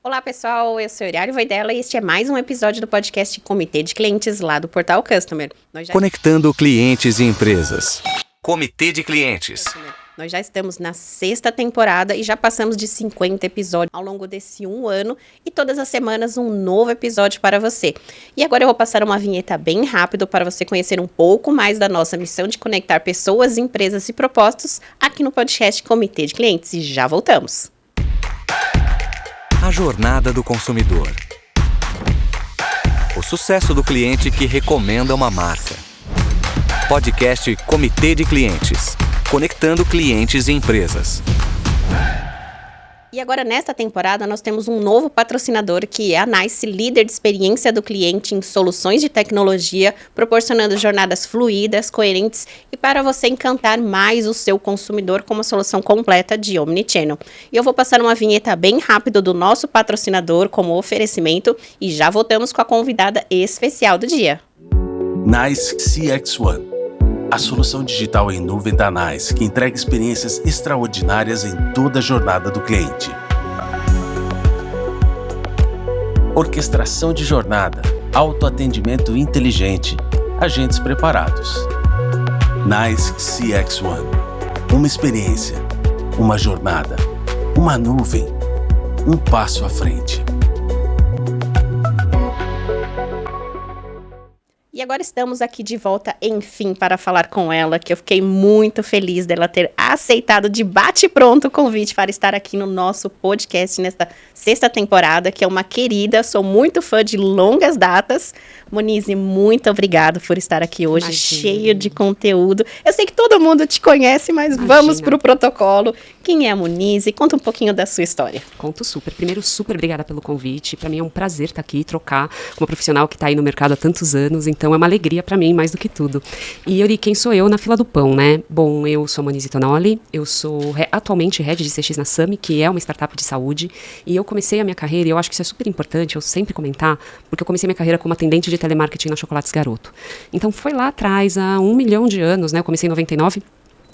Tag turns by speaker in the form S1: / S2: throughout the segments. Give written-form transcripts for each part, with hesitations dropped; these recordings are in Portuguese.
S1: Olá pessoal, eu sou Uriário Voidela e este é mais um episódio do podcast Comitê de Clientes lá do Portal Customer.
S2: Conectando clientes e empresas. Comitê de Clientes.
S1: Nós já estamos na 6ª temporada e já passamos de 50 episódios ao longo desse ano e todas as semanas um novo episódio para você. E agora eu vou passar uma vinheta bem rápido para você conhecer um pouco mais da nossa missão de conectar pessoas, empresas e propósitos aqui no podcast Comitê de Clientes e já voltamos.
S2: A jornada do consumidor. O sucesso do cliente que recomenda uma marca. Podcast Comitê de Clientes. Conectando clientes e empresas.
S1: E agora, nesta temporada, nós temos um novo patrocinador, que é a NICE, líder de experiência do cliente em soluções de tecnologia, proporcionando jornadas fluidas, coerentes e para você encantar mais o seu consumidor com uma solução completa de Omnichannel. E eu vou passar uma vinheta bem rápido do nosso patrocinador como oferecimento e já voltamos com a convidada especial do dia.
S3: NICE CX1. A solução digital em nuvem da NICE, que entrega experiências extraordinárias em toda a jornada do cliente. Orquestração de jornada, autoatendimento inteligente, agentes preparados. NICE CX1. Uma experiência, uma jornada, uma nuvem, um passo à frente.
S1: E agora estamos aqui de volta, enfim, para falar com ela, que eu fiquei muito feliz dela ter aceitado de bate-pronto o convite para estar aqui no nosso podcast nesta 6ª temporada, que é uma querida, sou muito fã de longas datas. Monize, muito obrigada por estar aqui hoje,
S4: Imagina.
S1: cheio de conteúdo. Eu sei que todo mundo te conhece, mas vamos para o protocolo. Quem é a Monize? Conta um pouquinho da sua história.
S4: Conto super. Primeiro, super obrigada pelo convite. Para mim é um prazer estar aqui e trocar com uma profissional que está aí no mercado há tantos anos. Então é uma alegria para mim, mais do que tudo. E Yuri, quem sou eu na fila do pão, né? Bom, eu sou Monize Tonoli, eu sou atualmente Head de CX na Sami, que é uma startup de saúde. E eu comecei a minha carreira, e eu acho que isso é super importante, eu sempre comentar, porque eu comecei minha carreira como atendente de telemarketing na Chocolates Garoto. Então foi lá atrás, há 1 milhão de anos, né? Eu comecei em 99,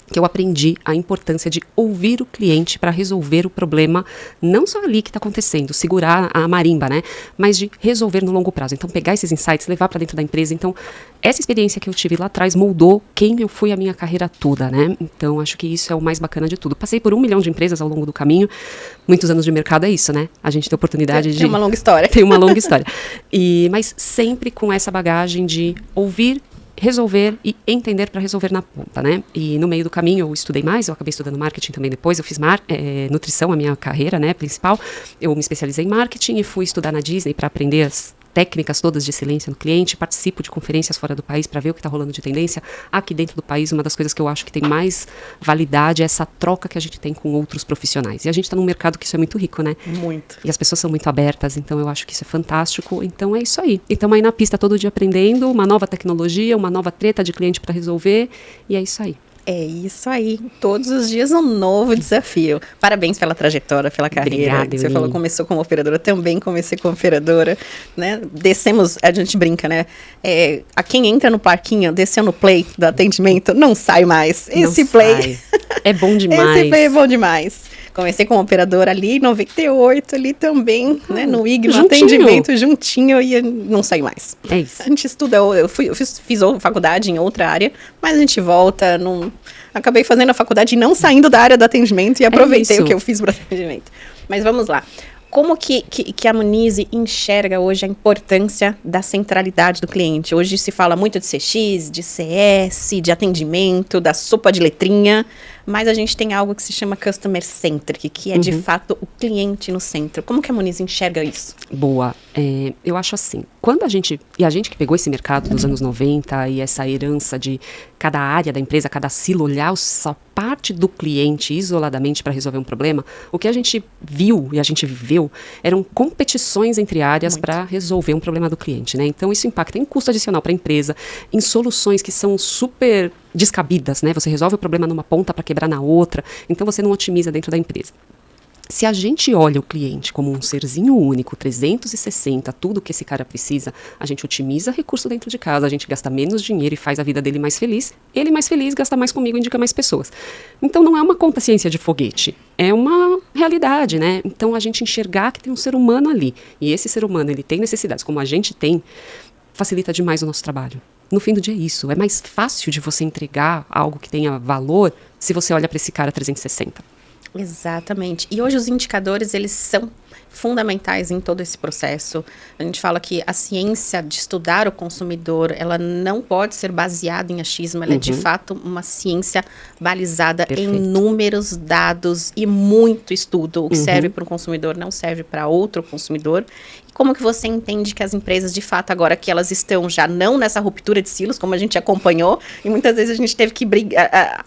S4: que eu aprendi a importância de ouvir o cliente para resolver o problema, não só ali que está acontecendo, segurar a marimba, né? Mas de resolver no longo prazo. Então, pegar esses insights, levar para dentro da empresa. Então, essa experiência que eu tive lá atrás moldou quem eu fui a minha carreira toda, né? Então, acho que isso é o mais bacana de tudo. Passei por 1 milhão de empresas ao longo do caminho. Muitos anos de mercado é isso, né? A gente tem oportunidade de...
S1: Tem uma longa história.
S4: Tem uma longa história. Mas sempre com essa bagagem de ouvir, resolver e entender para resolver na ponta, né? E no meio do caminho eu estudei mais, eu acabei estudando marketing também depois, eu fiz nutrição, a minha carreira, né, principal. Eu me especializei em marketing e fui estudar na Disney para aprender as técnicas todas de excelência no cliente, participo de conferências fora do país para ver o que está rolando de tendência. Aqui dentro do país, uma das coisas que eu acho que tem mais validade é essa troca que a gente tem com outros profissionais. E a gente está num mercado que isso é muito rico, né?
S1: Muito.
S4: E as pessoas são muito abertas, então eu acho que isso é fantástico. Então é isso aí. E estamos aí na pista todo dia aprendendo, uma nova tecnologia, uma nova treta de cliente para resolver, e é isso aí.
S1: É isso aí, todos os dias um novo desafio. Parabéns pela trajetória, pela carreira.
S4: Obrigada,
S1: Você falou que começou como operadora, também comecei como operadora, né? Descemos, a gente brinca, né? A quem entra no parquinho, desceu no play do atendimento, não sai mais. Esse
S4: Não
S1: play
S4: sai. É bom demais.
S1: Esse play é bom demais. Comecei como operadora ali em 98, ali também, né? No IG, no
S4: juntinho.
S1: atendimento, juntinho, e não saí mais.
S4: É isso.
S1: A gente estuda, eu fiz faculdade em outra área, mas a gente volta, acabei fazendo a faculdade e não saindo da área do atendimento e aproveitei
S4: isso.
S1: o que eu fiz para atendimento. Mas vamos lá. Como que a Monize enxerga hoje a importância da centralidade do cliente? Hoje se fala muito de CX, de CS, de atendimento, da sopa de letrinha, mas a gente tem algo que se chama Customer Centric, que é de fato o cliente no centro. Como que a Monize enxerga isso?
S4: Boa. Eu acho assim, quando a gente que pegou esse mercado dos anos 90 e essa herança de cada área da empresa, cada silo, olhar essa parte do cliente isoladamente para resolver um problema, o que a gente viu e a gente viveu eram competições entre áreas para resolver um problema do cliente, né? Então isso impacta em custo adicional para a empresa, em soluções que são super descabidas, né? Você resolve o problema numa ponta para quebrar na outra, então você não otimiza dentro da empresa. Se a gente olha o cliente como um serzinho único, 360, tudo que esse cara precisa, a gente otimiza recurso dentro de casa, a gente gasta menos dinheiro e faz a vida dele mais feliz. Ele mais feliz, gasta mais comigo, indica mais pessoas. Então não é uma conta ciência de foguete, é uma realidade, né? Então a gente enxergar que tem um ser humano ali, e esse ser humano ele tem necessidades como a gente tem, facilita demais o nosso trabalho. No fim do dia é isso, é mais fácil de você entregar algo que tenha valor se você olha para esse cara 360.
S1: Exatamente. E hoje os indicadores, eles são fundamentais em todo esse processo. A gente fala que a ciência de estudar o consumidor, ela não pode ser baseada em achismo, ela é de fato uma ciência balizada em números, dados e muito estudo. O que serve para um consumidor não serve para outro consumidor. E como que você entende que as empresas, de fato, agora que elas estão já não nessa ruptura de silos, como a gente acompanhou, e muitas vezes a gente teve que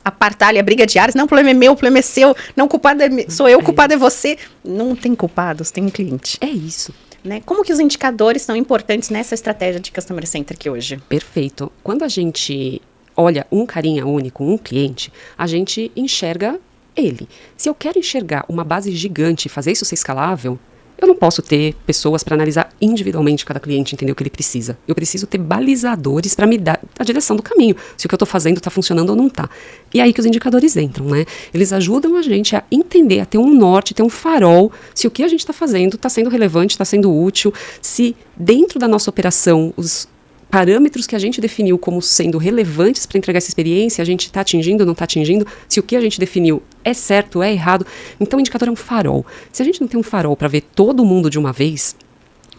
S1: apartar ali a briga diária, não, o problema é meu, o problema é seu, não, o culpado sou eu, o culpado é você. Não tem culpados, tem um cliente.
S4: É isso.
S1: Né? Como que os indicadores são importantes nessa estratégia de Customer Centric hoje?
S4: Perfeito. Quando a gente olha um carinha único, um cliente, a gente enxerga ele. Se eu quero enxergar uma base gigante e fazer isso ser escalável, eu não posso ter pessoas para analisar individualmente cada cliente, entender o que ele precisa. Eu preciso ter balizadores para me dar a direção do caminho, se o que eu estou fazendo está funcionando ou não está. E é aí que os indicadores entram, né? Eles ajudam a gente a entender, a ter um norte, ter um farol, se o que a gente está fazendo está sendo relevante, está sendo útil, se dentro da nossa operação os parâmetros que a gente definiu como sendo relevantes para entregar essa experiência, a gente está atingindo ou não está atingindo, se o que a gente definiu é certo, é errado. Então o indicador é um farol. Se a gente não tem um farol para ver todo mundo de uma vez,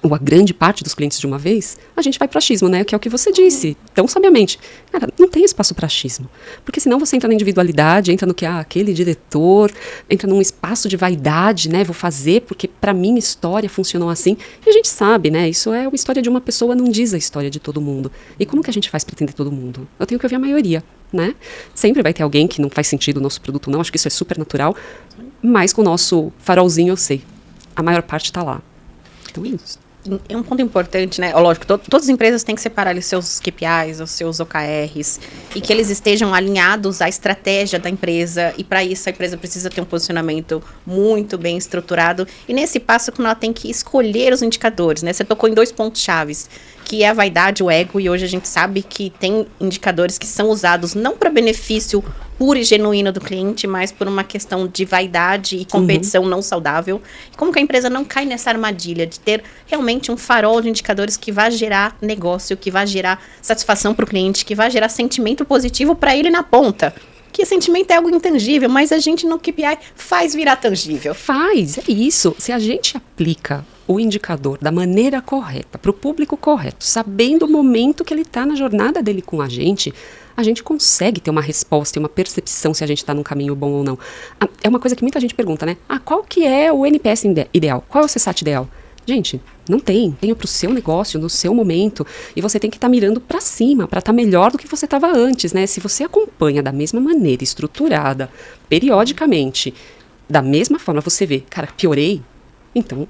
S4: ou a grande parte dos clientes de uma vez, a gente vai para achismo, né? Que é o que você disse, tão sabiamente. Cara, não tem espaço para achismo. Porque senão você entra na individualidade, entra no que, aquele diretor, entra num espaço de vaidade, né? Vou fazer porque para mim história funcionou assim. E a gente sabe, né? Isso é uma história de uma pessoa, não diz a história de todo mundo. E como que a gente faz para entender todo mundo? Eu tenho que ouvir a maioria, né? Sempre vai ter alguém que não faz sentido o nosso produto, não. Acho que isso é super natural. Mas com o nosso farolzinho eu sei. A maior parte está lá. Então é isso.
S1: É um ponto importante, né? Lógico, todas as empresas têm que separar ali seus KPIs, os seus OKRs, e que eles estejam alinhados à estratégia da empresa, e para isso a empresa precisa ter um posicionamento muito bem estruturado, e nesse passo que ela tem que escolher os indicadores, né? Você tocou em 2 pontos chaves, que é a vaidade, o ego, e hoje a gente sabe que tem indicadores que são usados não para benefício puro e genuíno do cliente, mas por uma questão de vaidade e competição não saudável. E como que a empresa não cai nessa armadilha de ter realmente um farol de indicadores que vai gerar negócio, que vai gerar satisfação para o cliente, que vai gerar sentimento positivo para ele na ponta? Que sentimento é algo intangível, mas a gente no KPI faz virar tangível.
S4: Faz, é isso. Se a gente aplica o indicador da maneira correta, para o público correto, sabendo o momento que ele está na jornada dele com a gente consegue ter uma resposta e uma percepção se a gente está num caminho bom ou não. É uma coisa que muita gente pergunta, né? Qual que é o NPS ideal? Qual é o CSAT ideal? Gente, não tem. Tenha para o seu negócio, no seu momento. E você tem que estar mirando para cima, para estar melhor do que você estava antes, né? Se você acompanha da mesma maneira, estruturada, periodicamente, da mesma forma você vê, cara, piorei, então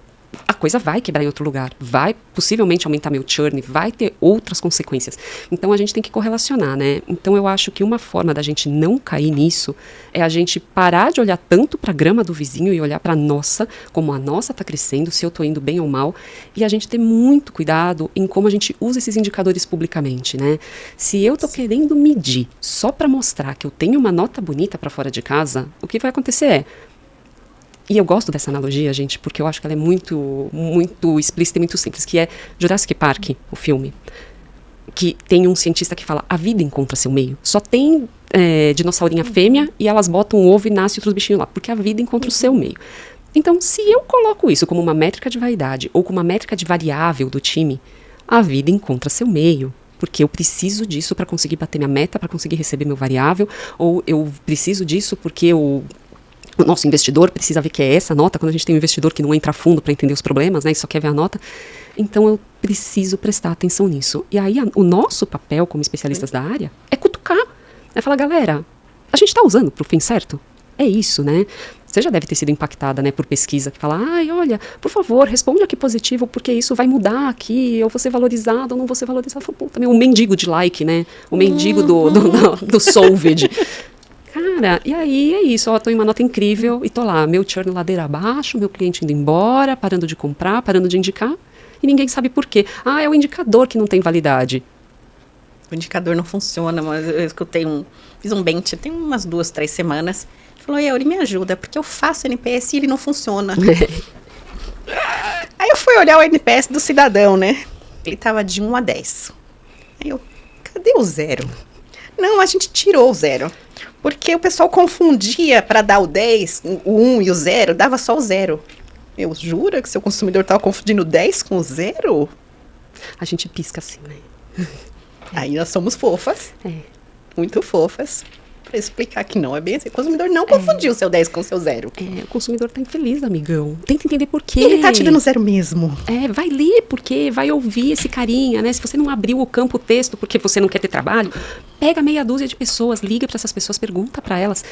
S4: a coisa vai quebrar em outro lugar, vai possivelmente aumentar meu churn, vai ter outras consequências. Então a gente tem que correlacionar, né? Então eu acho que uma forma da gente não cair nisso é a gente parar de olhar tanto para a grama do vizinho e olhar para a nossa, como a nossa está crescendo, se eu estou indo bem ou mal, e a gente ter muito cuidado em como a gente usa esses indicadores publicamente, né? Se eu estou querendo medir só para mostrar que eu tenho uma nota bonita para fora de casa, o que vai acontecer é, e eu gosto dessa analogia, gente, porque eu acho que ela é muito, muito explícita e muito simples, que é Jurassic Park, o filme, que tem um cientista que fala, a vida encontra seu meio. Só tem dinossaurinha fêmea e elas botam um ovo e nasce outros bichinhos lá, porque a vida encontra o seu meio. Então, se eu coloco isso como uma métrica de vaidade ou como uma métrica de variável do time, a vida encontra seu meio. Porque eu preciso disso para conseguir bater minha meta, para conseguir receber meu variável, ou eu preciso disso porque o nosso investidor precisa ver que é essa nota, quando a gente tem um investidor que não entra a fundo para entender os problemas, né, e só quer ver a nota. Então eu preciso prestar atenção nisso. E aí o nosso papel como especialistas da área é cutucar. É falar, galera, a gente está usando para o fim certo? É isso, né? Você já deve ter sido impactada, né, por pesquisa que fala, olha, por favor, responde aqui positivo, porque isso vai mudar aqui, eu vou ser valorizado ou não vou ser valorizado. Também o mendigo de like, né? O mendigo do Solved. Cara, e aí é isso, ó, tô em uma nota incrível e tô lá, meu churn ladeira abaixo, meu cliente indo embora, parando de comprar, parando de indicar, e ninguém sabe por quê. Ah, é o indicador que não tem validade.
S1: O indicador não funciona, mas eu escutei fiz um bench tem umas 2, 3 semanas. Ele falou, Euri, me ajuda, porque eu faço NPS e ele não funciona. Aí eu fui olhar o NPS do cidadão, né? Ele tava de 1 a 10. Aí eu, cadê o 0? Não, a gente tirou o 0. Porque o pessoal confundia para dar o 10, o 1 e o 0, dava só o 0. Eu juro que seu consumidor tava confundindo o 10 com o 0?
S4: A gente pisca assim, né?
S1: Aí nós somos fofas, muito fofas, para explicar que não é bem assim. O consumidor não confundiu o seu 10 com o seu 0.
S4: O consumidor tá infeliz, amigão. Tenta entender por quê.
S1: Ele tá te dando 0 mesmo.
S4: Vai ler porque vai ouvir esse carinha, né? Se você não abriu o campo texto porque você não quer ter trabalho, pega meia dúzia de pessoas, liga para essas pessoas, pergunta para elas.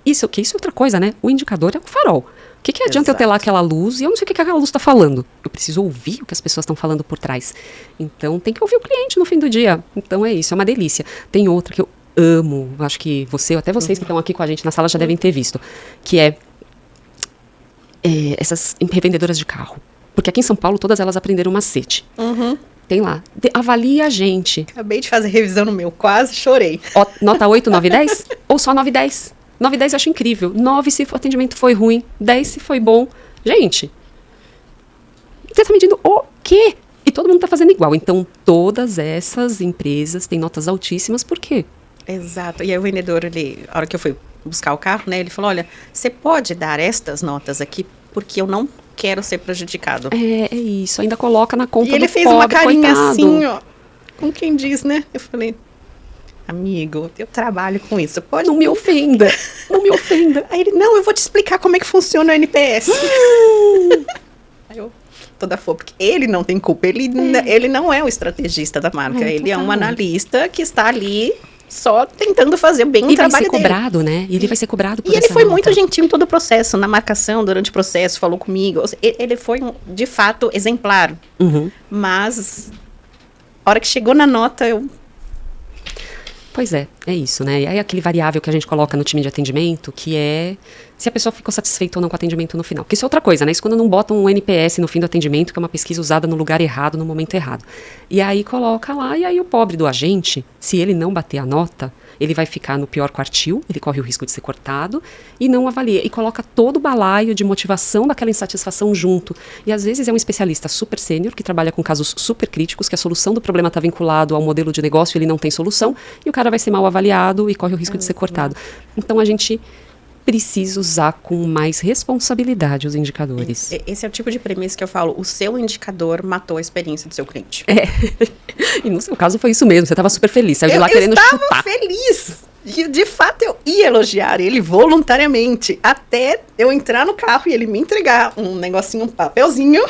S4: Isso é outra coisa, né? O indicador é um farol. O que adianta eu ter lá aquela luz e eu não sei o que aquela luz está falando? Eu preciso ouvir o que as pessoas estão falando por trás. Então, tem que ouvir o cliente no fim do dia. Então, é isso, é uma delícia. Tem outra que eu amo, acho que você, ou até vocês que estão aqui com a gente na sala já devem ter visto, que é essas revendedoras de carro. Porque aqui em São Paulo, todas elas aprenderam um macete. Tem lá, avalia a gente.
S1: Acabei de fazer revisão no meu, quase chorei.
S4: Nota 8, 9, 10? Ou só 9, 10? 9 e 10 eu acho incrível. 9 se o atendimento foi ruim. 10 se foi bom. Gente, você tá medindo o quê? E todo mundo tá fazendo igual. Então, todas essas empresas têm notas altíssimas. Por quê?
S1: Exato. E aí o vendedor, a hora que eu fui buscar o carro, né? Ele falou, olha, você pode dar estas notas aqui porque eu não quero ser prejudicado.
S4: É isso. Ainda coloca na conta do
S1: pobre,
S4: coitado.
S1: E ele fez uma carinha assim, ó. Com quem diz, né? Eu falei... Amigo, eu trabalho com isso. Pode...
S4: Não me ofenda. Não me ofenda.
S1: Aí ele, não, eu vou te explicar como é que funciona o NPS. Aí eu, toda fofa, porque ele não tem culpa. Ele não é o estrategista da marca. Ele é um analista que está ali só tentando fazer bem o trabalho dele.
S4: E vai ser cobrado, né? E ele vai ser cobrado por
S1: E ele foi
S4: nota.
S1: muito gentil em todo o processo, na marcação, durante o processo, falou comigo. Ele foi, de fato, exemplar. Mas, a hora que chegou na nota, eu...
S4: Pois é isso, né? E aí aquele variável que a gente coloca no time de atendimento, que é se a pessoa ficou satisfeita ou não com o atendimento no final. Porque isso é outra coisa, né? Isso quando não botam um NPS no fim do atendimento, que é uma pesquisa usada no lugar errado, no momento errado. E aí coloca lá, e aí o pobre do agente, se ele não bater a nota, ele vai ficar no pior quartil, ele corre o risco de ser cortado, e não avalia. E coloca todo o balaio de motivação daquela insatisfação junto. E às vezes é um especialista super sênior, que trabalha com casos super críticos, que a solução do problema está vinculado ao modelo de negócio, ele não tem solução, e o cara vai ser mal avaliado e corre o risco de ser cortado. Então a gente precisa usar com mais responsabilidade os indicadores.
S1: Esse é o tipo de premissa que eu falo, o seu indicador matou a experiência do seu cliente.
S4: E no seu caso foi isso mesmo, você estava super feliz, saiu de lá querendo chutar.
S1: Eu estava feliz. E de fato eu ia elogiar ele voluntariamente, até eu entrar no carro e ele me entregar um negocinho, um papelzinho.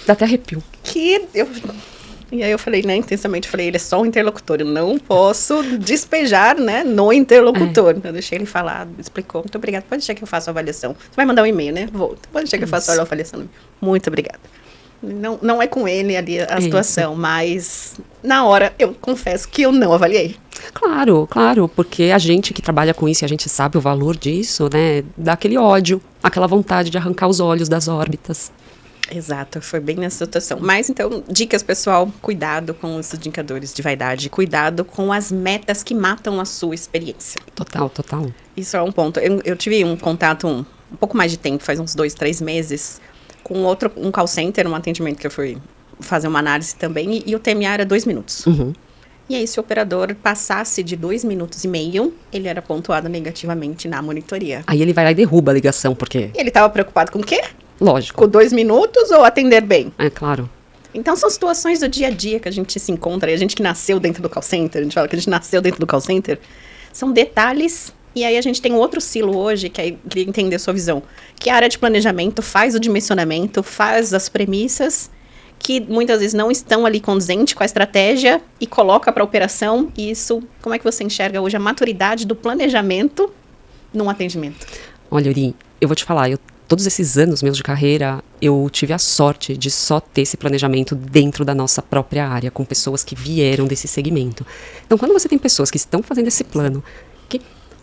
S4: Dá até arrepio.
S1: E aí eu falei, né, intensamente, ele é só um interlocutor, eu não posso despejar, né, no interlocutor. Eu deixei ele falar, explicou, muito obrigada, pode deixar que eu faça a avaliação. Você vai mandar um e-mail, né? Pode deixar que eu faça a avaliação. Muito obrigada. Não é com ele ali a situação, mas na hora eu confesso que eu não avaliei.
S4: Claro, porque a gente que trabalha com isso e a gente sabe o valor disso, né, dá aquele ódio, aquela vontade de arrancar os olhos das órbitas.
S1: Exato, foi bem nessa situação. Mas então, dicas pessoal, cuidado com os indicadores de vaidade, cuidado com as metas que matam a sua experiência.
S4: Total.
S1: Isso é um ponto. Eu tive um contato um pouco mais de tempo, faz uns 2, 3 meses, com um call center, um atendimento que eu fui fazer uma análise também, e o TMA era 2 minutos. E aí, se o operador passasse de 2,5 minutos, ele era pontuado negativamente na monitoria.
S4: Aí ele vai lá e derruba a ligação, porque...
S1: Ele estava preocupado com o quê?
S4: Lógico.
S1: Com 2 minutos ou atender bem?
S4: É, claro.
S1: Então, são situações do dia a dia que a gente se encontra. E a gente que nasceu dentro do call center, a gente fala que a gente nasceu dentro do call center. São detalhes. E aí, a gente tem outro silo hoje, que aí queria entender a sua visão. Que a área de planejamento faz o dimensionamento, faz as premissas, que muitas vezes não estão ali condizente com a estratégia e coloca para a operação. E isso, como é que você enxerga hoje a maturidade do planejamento num atendimento?
S4: Olha, Uri, eu vou te falar, todos esses anos meus de carreira, eu tive a sorte de só ter esse planejamento dentro da nossa própria área, com pessoas que vieram desse segmento. Então, quando você tem pessoas que estão fazendo esse plano,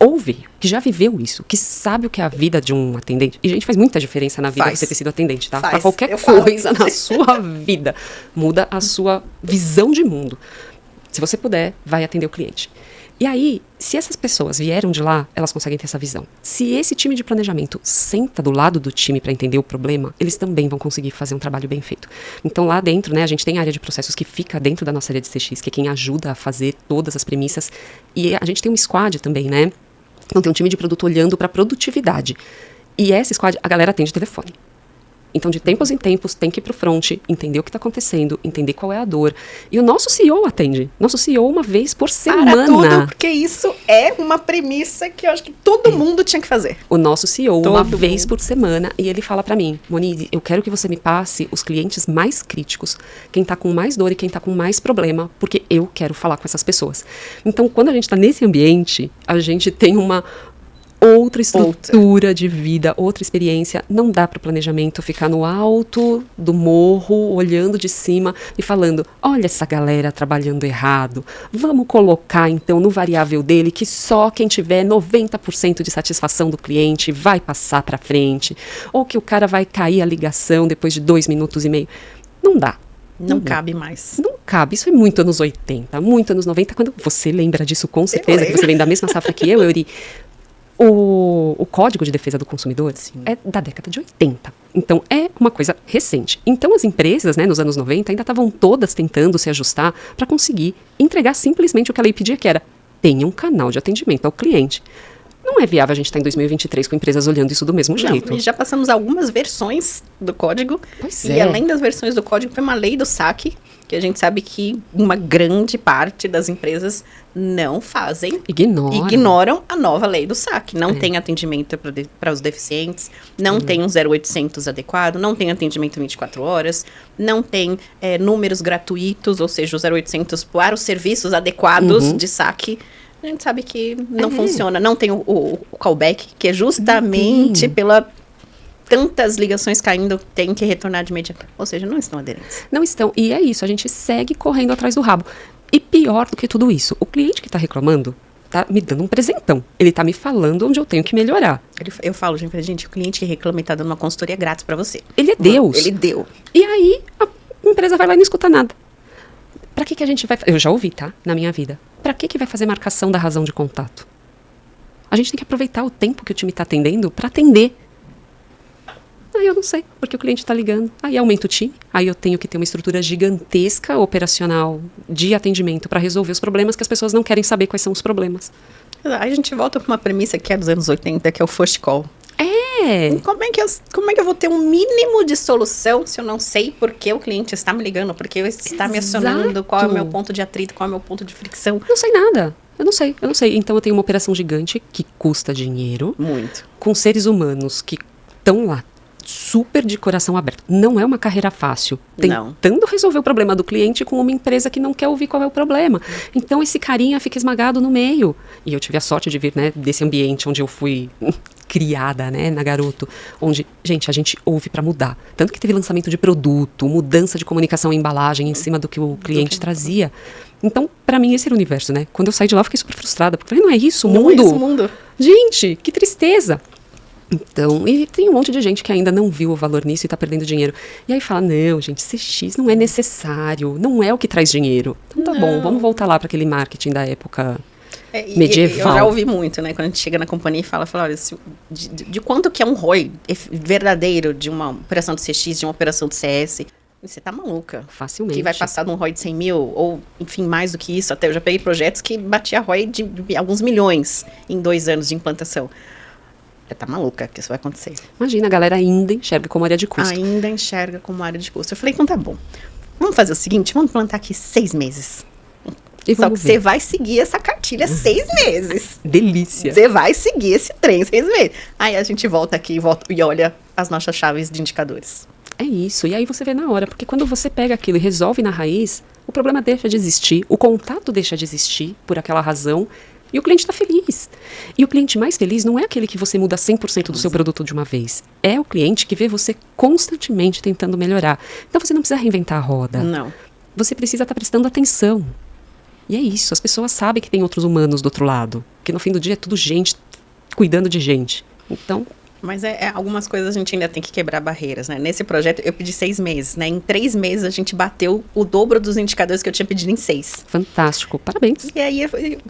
S4: ouve, que já viveu isso, que sabe o que é a vida de um atendente. E, gente, faz muita diferença na vida você ter sido atendente, tá? Pra qualquer coisa na sua vida. Muda a sua visão de mundo. Se você puder, vai atender o cliente. E aí, se essas pessoas vieram de lá, elas conseguem ter essa visão. Se esse time de planejamento senta do lado do time para entender o problema, eles também vão conseguir fazer um trabalho bem feito. Então, lá dentro, né, a gente tem a área de processos que fica dentro da nossa área de CX, que é quem ajuda a fazer todas as premissas. E a gente tem um squad também, né? Então, tem um time de produto olhando para produtividade. E essa squad, a galera atende telefone. Então, de tempos em tempos, tem que ir pro front, entender o que está acontecendo, entender qual é a dor. E o nosso CEO atende. Nosso CEO uma vez por semana.
S1: Para tudo, porque isso é uma premissa que eu acho que todo mundo tinha que fazer.
S4: O nosso CEO uma vez por semana, e ele fala para mim, Monize, eu quero que você me passe os clientes mais críticos, quem tá com mais dor e quem tá com mais problema, porque eu quero falar com essas pessoas. Então, quando a gente tá nesse ambiente, a gente tem uma outra estrutura de vida, outra experiência. Não dá para o planejamento ficar no alto do morro, olhando de cima e falando, olha essa galera trabalhando errado, vamos colocar então no variável dele que só quem tiver 90% de satisfação do cliente vai passar para frente, ou que o cara vai cair a ligação depois de 2 minutos e meio. Não dá.
S1: Não cabe mais.
S4: Não cabe. Isso é muito anos 80, muito anos 90, quando você lembra disso com certeza, que você vem da mesma safra que eu, Euri. O Código de Defesa do Consumidor é da década de 80. Então, é uma coisa recente. Então, as empresas, né, nos anos 90, ainda estavam todas tentando se ajustar para conseguir entregar simplesmente o que a lei pedia, que era tenha um canal de atendimento ao cliente. Não é viável a gente estar em 2023 com empresas olhando isso do mesmo jeito.
S1: E já passamos algumas versões do código.
S4: Pois
S1: e além das versões do código, tem uma lei do saque, que a gente sabe que uma grande parte das empresas não fazem. Ignoram a nova lei do saque. Não tem atendimento para os deficientes, não tem um 0800 adequado, não tem atendimento 24 horas, não tem números gratuitos, ou seja, o 0800 para os serviços adequados de saque. A gente sabe que não funciona. Não tem o callback, que é justamente pela tantas ligações caindo, tem que retornar de imediato. Ou seja, não estão aderentes.
S4: Não estão. E é isso, a gente segue correndo atrás do rabo. E pior do que tudo isso, o cliente que está reclamando está me dando um presentão. Ele está me falando onde eu tenho que melhorar.
S1: Eu falo, gente, o cliente que reclama está dando uma consultoria grátis para você.
S4: Ele é Deus.
S1: Ele deu.
S4: E aí, a empresa vai lá e não escuta nada. Para que a gente vai... Eu já ouvi, tá? Na minha vida. Para que vai fazer marcação da razão de contato? A gente tem que aproveitar o tempo que o time está atendendo para atender. Aí eu não sei, porque o cliente está ligando. Aí aumenta o time. Aí eu tenho que ter uma estrutura gigantesca operacional de atendimento para resolver os problemas que as pessoas não querem saber quais são os problemas.
S1: Aí a gente volta para uma premissa que é dos anos 80, que é o first call. Como é que eu vou ter um mínimo de solução se eu não sei por que o cliente está me ligando, por que está me acionando, qual é o meu ponto de atrito, qual é o meu ponto de fricção?
S4: Eu não sei nada. Eu não sei. Então eu tenho uma operação gigante que custa dinheiro.
S1: Muito.
S4: Com seres humanos que estão lá, super de coração aberto. Não é uma carreira fácil. Tentando resolver o problema do cliente com uma empresa que não quer ouvir qual é o problema. Então esse carinha fica esmagado no meio. E eu tive a sorte de vir, né, desse ambiente onde eu fui criada, né, na Garoto, onde, gente, a gente ouve para mudar. Tanto que teve lançamento de produto, mudança de comunicação e embalagem em cima do que o cliente trazia. Então, para mim, esse era o universo, né? Quando eu saí de lá, eu fiquei super frustrada, porque eu falei, não é isso o mundo?
S1: Não é esse o mundo.
S4: Gente, que tristeza. Então, e tem um monte de gente que ainda não viu o valor nisso e está perdendo dinheiro. E aí fala, não, gente, CX não é necessário, não é o que traz dinheiro. Então tá bom, vamos voltar lá para aquele marketing da época medieval.
S1: Eu já ouvi muito, né, quando a gente chega na companhia e fala olha, de quanto que é um ROI verdadeiro de uma operação de CX, de uma operação de CS... Você tá maluca.
S4: Facilmente.
S1: Que vai passar de um ROI de 100 mil, ou, enfim, mais do que isso. Até eu já peguei projetos que batia ROI de alguns milhões em 2 anos de implantação. Você tá maluca que isso vai acontecer.
S4: Imagina, a galera ainda enxerga como área de custo.
S1: Ainda enxerga como área de custo. Eu falei, então tá bom. Vamos fazer o seguinte, vamos implantar aqui 6 meses. Só que você vai seguir essa cartilha 6 meses.
S4: Delícia.
S1: Você vai seguir esse trem 6 meses. Aí a gente volta aqui e olha as nossas chaves de indicadores.
S4: É isso, e aí você vê na hora, porque quando você pega aquilo e resolve na raiz, o problema deixa de existir, o contato deixa de existir por aquela razão, e o cliente está feliz. E o cliente mais feliz não é aquele que você muda 100% do seu produto de uma vez. É o cliente que vê você constantemente tentando melhorar. Então você não precisa reinventar a roda.
S1: Não.
S4: Você precisa estar prestando atenção. E é isso, as pessoas sabem que tem outros humanos do outro lado. Porque no fim do dia é tudo gente cuidando de gente. Então...
S1: Mas algumas coisas a gente ainda tem que quebrar barreiras, né? Nesse projeto eu pedi 6 meses, né? Em 3 meses a gente bateu o dobro dos indicadores que eu tinha pedido em 6.
S4: Fantástico, parabéns.
S1: E aí eu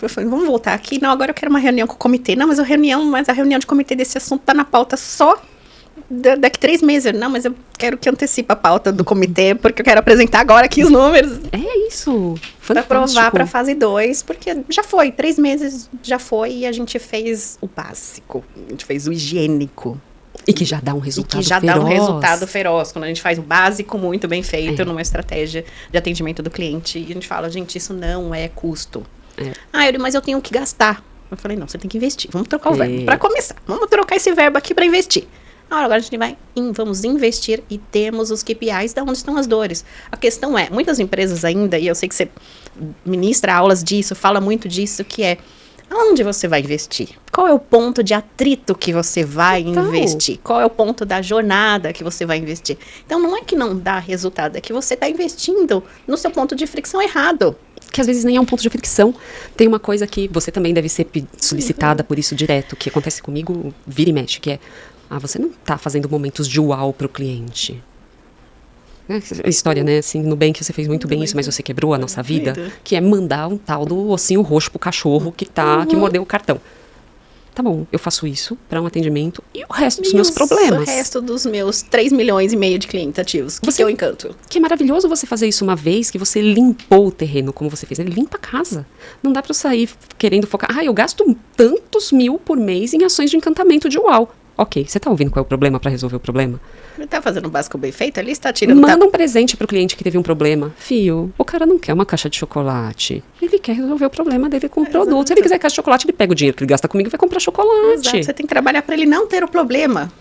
S1: falei, vamos voltar aqui. Não, agora eu quero uma reunião com o comitê. Não, mas a reunião de comitê desse assunto tá na pauta só daqui 3 meses. Não, mas eu quero que antecipe a pauta do comitê, porque eu quero apresentar agora aqui os números.
S4: É isso,
S1: Pra
S4: fantástico.
S1: provar pra fase 2, porque já foi, 3 meses já foi e a gente fez o básico, a gente fez o higiênico.
S4: E que já dá um
S1: E
S4: resultado
S1: que já
S4: feroz.
S1: dá um resultado feroz, quando a gente faz o básico muito bem feito numa estratégia de atendimento do cliente. E a gente fala, gente, isso não é custo. Mas eu tenho que gastar. Eu falei, não, você tem que investir, vamos trocar o verbo. Pra começar, vamos trocar esse verbo aqui pra investir. Agora a gente vamos investir e temos os KPIs de onde estão as dores. A questão é, muitas empresas ainda, e eu sei que você ministra aulas disso, fala muito disso, que é, aonde você vai investir? Qual é o ponto de atrito que você vai investir? Qual é o ponto da jornada que você vai investir? Então não é que não dá resultado, é que você está investindo no seu ponto de fricção errado.
S4: Que às vezes nem é um ponto de fricção. Tem uma coisa que você também deve ser solicitada por isso direto, que acontece comigo, vira e mexe, que é, você não está fazendo momentos de uau para o cliente. A história, né? Assim, no Nubank você fez muito bem isso, mas você quebrou a nossa vida. Que é mandar um tal do ossinho roxo pro cachorro que mordeu o cartão. Tá bom, eu faço isso para um atendimento e o resto dos meus problemas.
S1: O resto dos meus 3,5 milhões de clientes ativos. Que eu encanto.
S4: Que é maravilhoso você fazer isso uma vez que você limpou o terreno, como você fez. Ele limpa a casa. Não dá para eu sair querendo focar. Eu gasto tantos mil por mês em ações de encantamento de uau. Ok, você tá ouvindo qual é o problema para resolver o problema?
S1: Ele tá fazendo um básico bem feito, ali está tirando...
S4: Manda um presente pro cliente que teve um problema. Fio, o cara não quer uma caixa de chocolate. Ele quer resolver o problema dele com o produto. Se ele quiser caixa de chocolate, ele pega o dinheiro que ele gasta comigo e vai comprar chocolate.
S1: Exato, você tem que trabalhar para ele não ter o problema.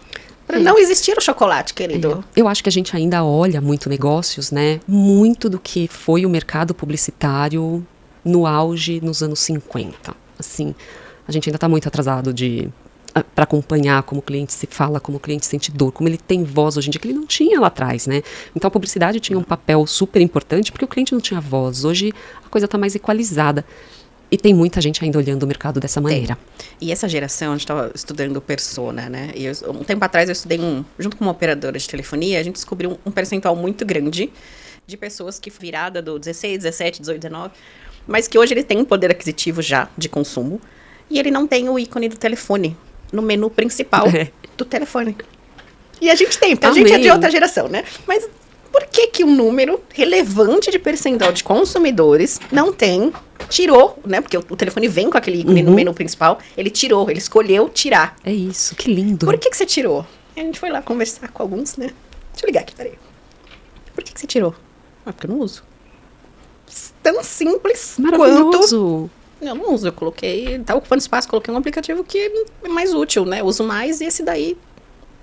S1: Para não existir o chocolate, querido.
S4: Eu acho que a gente ainda olha muito negócios, né? Muito do que foi o mercado publicitário no auge nos anos 50. Assim, a gente ainda tá muito atrasado para acompanhar como o cliente se fala, como o cliente sente dor, como ele tem voz hoje em dia, que ele não tinha lá atrás, né? Então a publicidade tinha um papel super importante porque o cliente não tinha voz. Hoje a coisa está mais equalizada. E tem muita gente ainda olhando o mercado dessa maneira.
S1: E essa geração, a gente estava estudando persona, né? E um tempo atrás eu estudei junto com uma operadora de telefonia, a gente descobriu um percentual muito grande de pessoas que virada do 16, 17, 18, 19, mas que hoje ele tem um poder aquisitivo já de consumo e ele não tem o ícone do telefone no menu principal do telefone. E a gente tem, porque a gente é de outra geração, né? Mas por que um número relevante de percentual de consumidores não tem, tirou, né? Porque o telefone vem com aquele ícone no menu principal, ele escolheu tirar.
S4: É isso, que lindo.
S1: Por que você tirou? A gente foi lá conversar com alguns, né? Deixa eu ligar aqui, peraí. Por que você tirou? Porque eu não uso. Tão simples quanto... Eu não uso, eu coloquei, tá ocupando espaço, coloquei um aplicativo que é mais útil, né? Eu uso mais e esse daí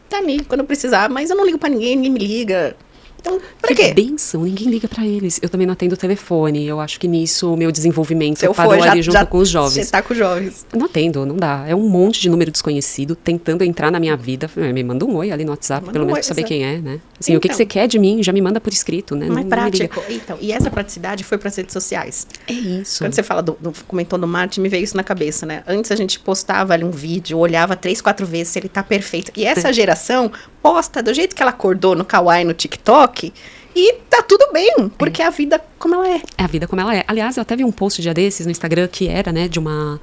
S1: tá ali quando eu precisar, mas eu não ligo pra ninguém me liga. Então, pra quê?
S4: Que bênção, ninguém liga pra eles. Eu também não atendo o telefone, eu acho que nisso o meu desenvolvimento parou ali junto com os jovens.
S1: Você tá com os jovens.
S4: Não atendo, não dá. É um monte de número desconhecido tentando entrar na minha vida. Me manda um oi ali no WhatsApp, pelo menos pra saber quem é, né? Assim, então, o que você quer de mim, já me manda por escrito, né?
S1: Não é prático. Então, e essa praticidade foi pras redes sociais.
S4: É isso.
S1: Quando você fala comentou do marketing, me veio isso na cabeça, né? Antes a gente postava ali um vídeo, olhava 3, 4 vezes se ele tá perfeito. E essa geração posta do jeito que ela acordou no Kawaii, no TikTok, e tá tudo bem, porque é a vida como ela é.
S4: É a vida como ela é. Aliás, eu até vi um post dia desses no Instagram que era, né, de uma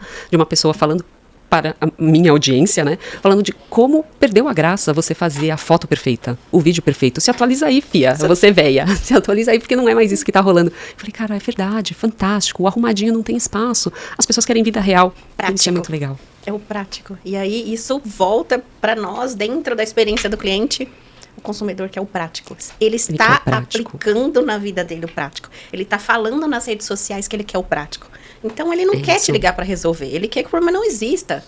S4: pessoa falando para a minha audiência, né, falando de como perdeu a graça você fazer a foto perfeita, o vídeo perfeito. Se atualiza aí, fia, você véia. Se atualiza aí, porque não é mais isso que tá rolando. Eu falei, cara, é verdade, fantástico, o arrumadinho não tem espaço. As pessoas querem vida real.
S1: Prático.
S4: Isso é muito legal.
S1: É o prático. E aí, isso volta para nós, dentro da experiência do cliente, o consumidor que é o prático. Ele está aplicando na vida dele o prático. Ele está falando nas redes sociais que ele quer o prático. Então, ele não quer te ligar para resolver. Ele quer que o problema não exista.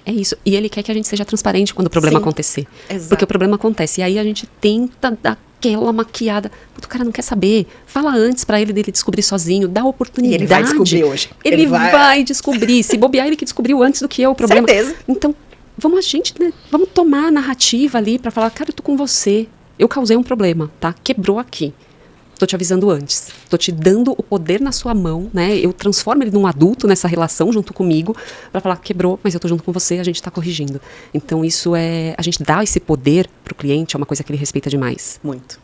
S4: É isso. E ele quer que a gente seja transparente quando o problema acontecer.
S1: Exato.
S4: Porque o problema acontece. E aí a gente tenta dar aquela maquiada. O cara não quer saber. Fala antes pra ele dele descobrir sozinho. Dá oportunidade.
S1: E ele vai descobrir hoje.
S4: Ele vai descobrir. Se bobear, ele que descobriu antes do que eu o problema.
S1: Certeza.
S4: Então, vamos tomar a narrativa ali pra falar, cara, eu tô com você. Eu causei um problema, tá? Quebrou aqui. tô te avisando antes. Tô te dando o poder na sua mão, né? Eu transformo ele num adulto nessa relação junto comigo para falar, quebrou, mas eu tô junto com você, a gente tá corrigindo. Então isso a gente dá esse poder pro cliente, é uma coisa que ele respeita demais.
S1: Muito.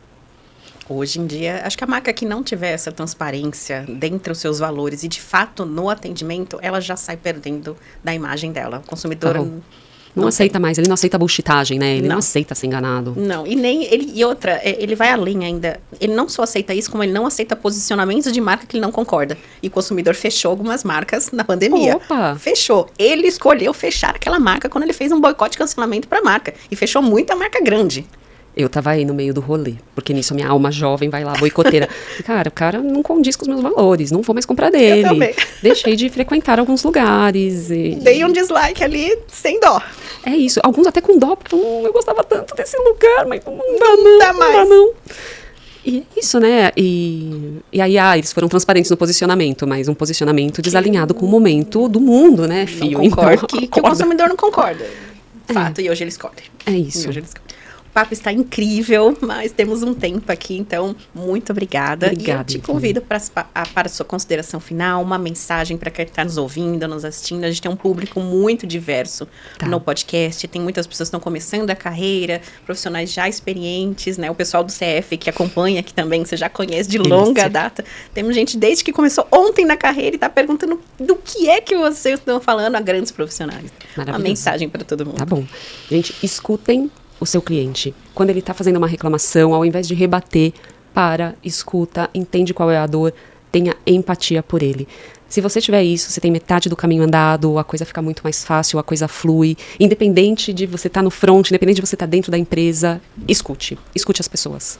S1: Hoje em dia, acho que a marca que não tiver essa transparência dentre os seus valores e, de fato, no atendimento, ela já sai perdendo da imagem dela. O consumidor...
S4: Não aceita mais, ele não aceita bullshitagem, né? Ele não aceita ser enganado.
S1: Não, e nem ele. E outra, ele vai além ainda. Ele não só aceita isso, como ele não aceita posicionamentos de marca que ele não concorda. E o consumidor fechou algumas marcas na pandemia.
S4: Opa!
S1: Fechou. Ele escolheu fechar aquela marca quando ele fez um boicote e cancelamento para a marca. E fechou muita marca grande.
S4: Eu tava aí no meio do rolê, porque nisso a minha alma jovem vai lá, boicoteira. Cara, o cara não condiz com os meus valores, não vou mais comprar dele.
S1: Eu também.
S4: Deixei de frequentar alguns lugares.
S1: Dei um dislike ali, sem dó.
S4: É isso, alguns até com dó, porque eu gostava tanto desse lugar, mas não dá
S1: mais.
S4: Não dá não. E é isso, né? E aí, eles foram transparentes no posicionamento, mas um posicionamento desalinhado com o momento do mundo, né, filho?
S1: Não concordo,
S4: então,
S1: que o consumidor não concorda. Fato, e hoje ele escolhe.
S4: É isso.
S1: O papo está incrível, mas temos um tempo aqui, então, muito obrigada.
S4: Obrigada.
S1: E eu te convido para a sua consideração final, uma mensagem para quem está nos ouvindo, nos assistindo. A gente tem um público muito diverso no podcast, tem muitas pessoas que estão começando a carreira, profissionais já experientes, né? O pessoal do CF que acompanha aqui também, você já conhece de longa data. Temos gente desde que começou ontem na carreira e está perguntando do que é que vocês estão falando a grandes profissionais. Uma mensagem para todo mundo.
S4: Tá bom. Gente, escutem o seu cliente. Quando ele está fazendo uma reclamação, ao invés de rebater, escuta, entende qual é a dor, tenha empatia por ele. Se você tiver isso, você tem metade do caminho andado, a coisa fica muito mais fácil, a coisa flui. Independente de você estar no front, independente de você estar dentro da empresa, escute as pessoas.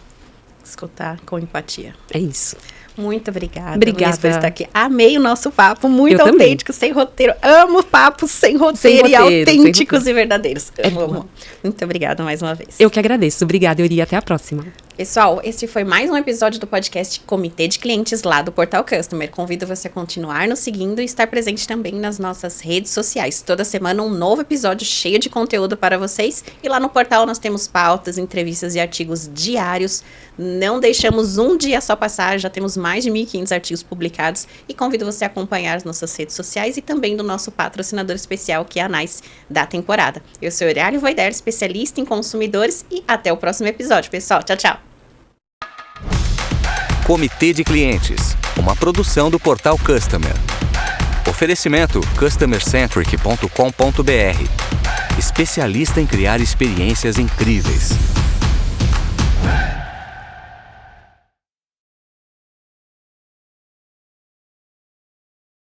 S1: Escutar com empatia.
S4: É isso.
S1: Muito obrigada.
S4: Obrigada
S1: por estar aqui. Amei o nosso papo, muito
S4: Eu
S1: autêntico, sem roteiro. Amo papos sem roteiro e autênticos e verdadeiros. Amo. Muito obrigada mais uma vez.
S4: Eu que agradeço. Obrigada, Euri. Até a próxima.
S1: Pessoal, esse foi mais um episódio do podcast Comitê de Clientes lá do Portal Customer. Convido você a continuar nos seguindo e estar presente também nas nossas redes sociais. Toda semana um novo episódio cheio de conteúdo para vocês. E lá no portal nós temos pautas, entrevistas e artigos diários. Não deixamos um dia só passar, já temos mais de 1.500 artigos publicados. E convido você a acompanhar as nossas redes sociais e também do nosso patrocinador especial, que é a NICE da temporada. Eu sou Eurália Voider, especialista em consumidores, e até o próximo episódio, pessoal. Tchau, tchau.
S2: Comitê de Clientes, uma produção do Portal Customer. Oferecimento customercentric.com.br. Especialista em criar experiências incríveis.